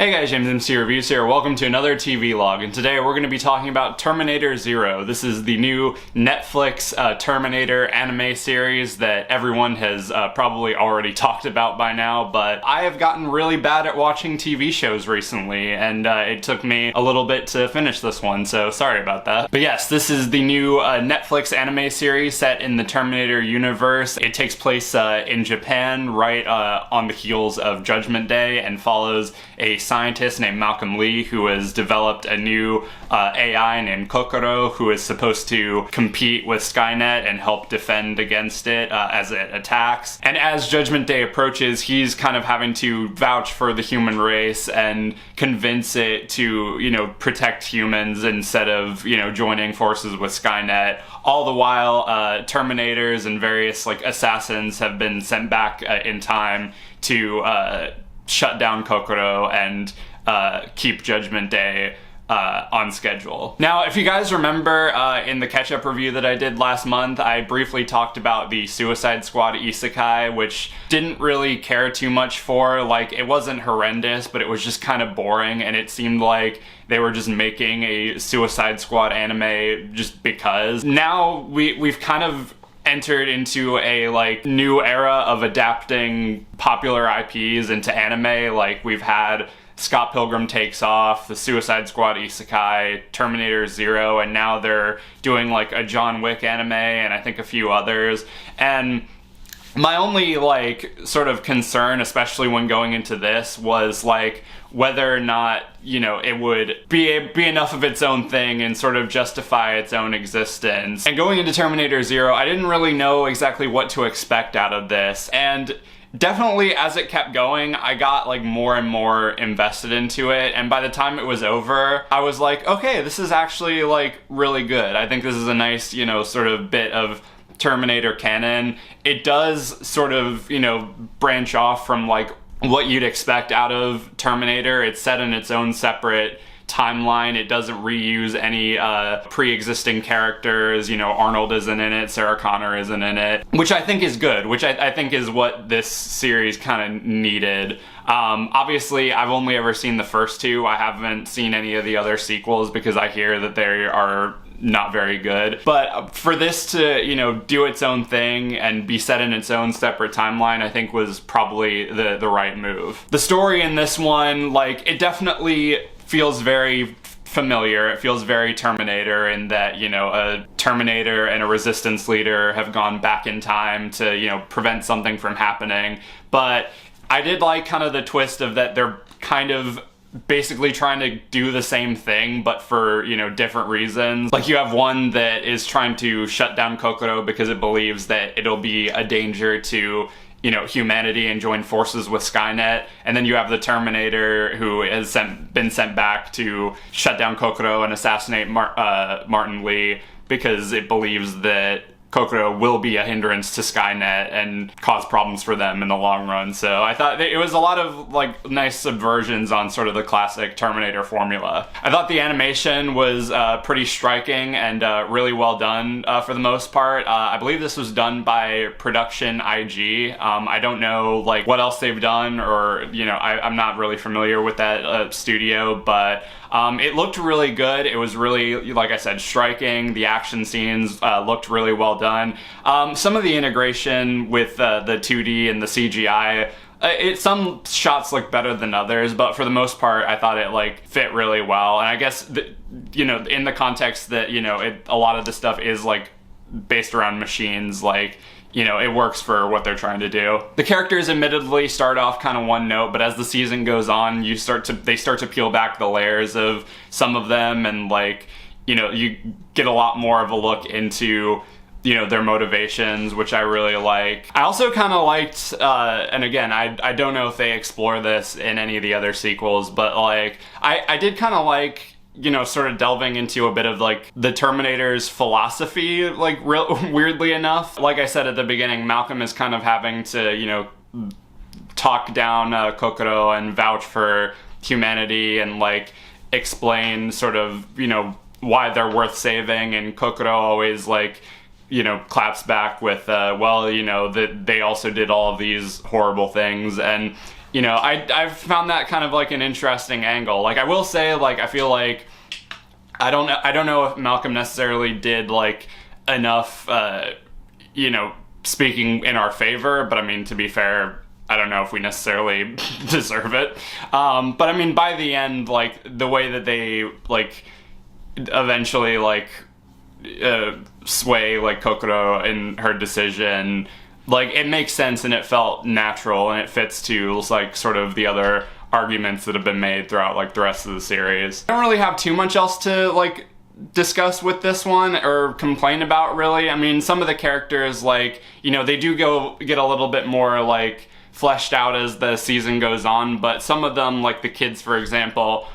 Hey guys, JamesMCD Reviews here. Welcome to another TV log, and today we're going to be talking about Terminator Zero. This is the new Netflix Terminator anime series that everyone has probably already talked about by now, but I have gotten really bad at watching TV shows recently, and it took me a little bit to finish this one, so sorry about that. But yes, this is the new Netflix anime series set in the Terminator universe. It takes place in Japan right on the heels of Judgment Day and follows a scientist named Malcolm Lee who has developed a new AI named Kokoro who is supposed to compete with Skynet and help defend against it as it attacks. And as Judgment Day approaches, he's kind of having to vouch for the human race and convince it to, protect humans instead of, joining forces with Skynet. All the while, Terminators and various assassins have been sent back in time to shut down Kokoro and keep Judgment Day on schedule. Now, if you guys remember in the catch-up review that I did last month, I briefly talked about the Suicide Squad isekai, which didn't really care too much for. It wasn't horrendous, but it was just kind of boring, and it seemed like they were just making a Suicide Squad anime just because. Now, we've kind of entered into a new era of adapting popular IPs into anime. We've had Scott Pilgrim Takes Off, the Suicide Squad isekai, Terminator Zero, and now they're doing a John Wick anime and I think a few others. And my only sort of concern, especially when going into this, was whether or not, it would be enough of its own thing and sort of justify its own existence. And going into Terminator Zero, I didn't really know exactly what to expect out of this. And definitely as it kept going, I got more and more invested into it. And by the time it was over, I was like, okay, this is actually really good. I think this is a nice, sort of bit of Terminator canon. It does sort of, branch off from what you'd expect out of Terminator. It's set in its own separate timeline. It doesn't reuse any pre-existing characters. Arnold isn't in it, Sarah Connor isn't in it, which I think is good, which I think is what this series kind of needed. Obviously, I've only ever seen the first two. I haven't seen any of the other sequels because I hear that they are not very good. But for this to, do its own thing and be set in its own separate timeline, I think was probably the right move. The story in this one, it definitely feels very familiar. It feels very Terminator in that, a Terminator and a resistance leader have gone back in time to, prevent something from happening. But I did kind of the twist of that they're kind of basically trying to do the same thing, but for, different reasons. You have one that is trying to shut down Kokoro because it believes that it'll be a danger to, humanity and join forces with Skynet. And then you have the Terminator who has been sent back to shut down Kokoro and assassinate Martin Lee because it believes that Kokoro will be a hindrance to Skynet and cause problems for them in the long run. So I thought it was a lot of nice subversions on sort of the classic Terminator formula. I thought the animation was pretty striking and really well done for the most part. I believe this was done by Production IG. I don't know what else they've done, or I'm not really familiar with that studio, but it looked really good. It was really, like I said, striking. The action scenes looked really well done. Some of the integration with the 2D and the CGI, some shots look better than others, but for the most part, I thought it fit really well. And I guess, in the context that, a lot of the stuff is based around machines, it works for what they're trying to do. The characters admittedly start off kind of one note, but as the season goes on, they start to peel back the layers of some of them, and you get a lot more of a look into their motivations, which I really like. I also kind of liked, and again, I don't know if they explore this in any of the other sequels, but I did kind of like, sort of delving into a bit of the Terminator's philosophy, weirdly enough. Like I said at the beginning, Malcolm is kind of having to, talk down Kokoro and vouch for humanity and explain sort of, why they're worth saving, and Kokoro always claps back with, well, that they also did all of these horrible things. And you know, I've found that kind of like an interesting angle. Like, I will say, like, I feel like I don't know if Malcolm necessarily did like enough, you know, speaking in our favor, but I mean, to be fair, I don't know if we necessarily deserve it. But I mean, by the end, like, the way that they, like, eventually, like, sway, like, Kokoro in her decision, like, it makes sense and it felt natural and it fits to, like, sort of the other arguments that have been made throughout, like, the rest of the series. I don't really have too much else to, like, discuss with this one or complain about, really. I mean, some of the characters, like, you know, they do get a little bit more, like, fleshed out as the season goes on, but some of them, like the kids, for example,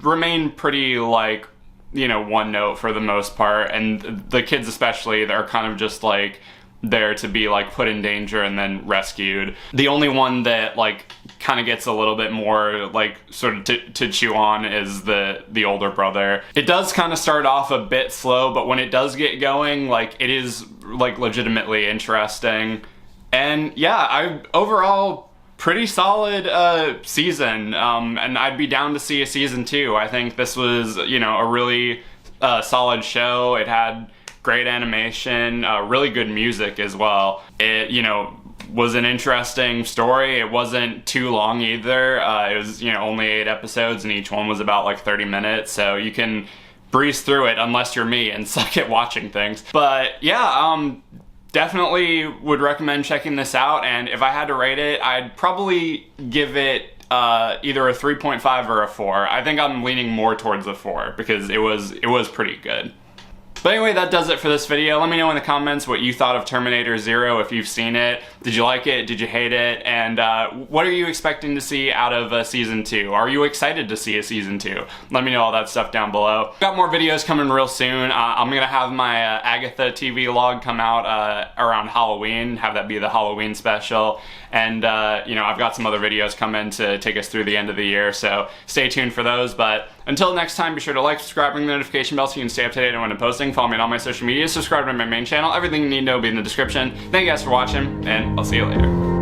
remain pretty, like, you know, one note for the most part, and the kids especially, they're kind of just, like, there to be, like, put in danger and then rescued. The only one that, like, kind of gets a little bit more, like, sort of to chew on is the older brother. It does kind of start off a bit slow, but when it does get going, like, it is, like, legitimately interesting. And yeah, overall pretty solid season, and I'd be down to see a season 2. I think this was, you know, a really solid show. It had great animation, really good music as well. It, you know, was an interesting story. It wasn't too long either. It was, you know, only 8 episodes, and each one was about like 30 minutes, so you can breeze through it unless you're me and suck at watching things. But yeah, definitely would recommend checking this out, and if I had to rate it, I'd probably give it either a 3.5 or a 4. I think I'm leaning more towards a 4 because it was pretty good. But anyway, that does it for this video. Let me know in the comments what you thought of Terminator Zero, if you've seen it. Did you like it? Did you hate it? And what are you expecting to see out of Season 2? Are you excited to see a Season 2? Let me know all that stuff down below. Got more videos coming real soon. I'm gonna have my Agatha TV log come out around Halloween, have that be the Halloween special. And you know, I've got some other videos coming to take us through the end of the year, so stay tuned for those. But until next time, be sure to like, subscribe, ring the notification bell so you can stay up to date on when I'm posting. Follow me on all my social media, subscribe to my main channel. Everything you need to know will be in the description. Thank you guys for watching, and I'll see you later.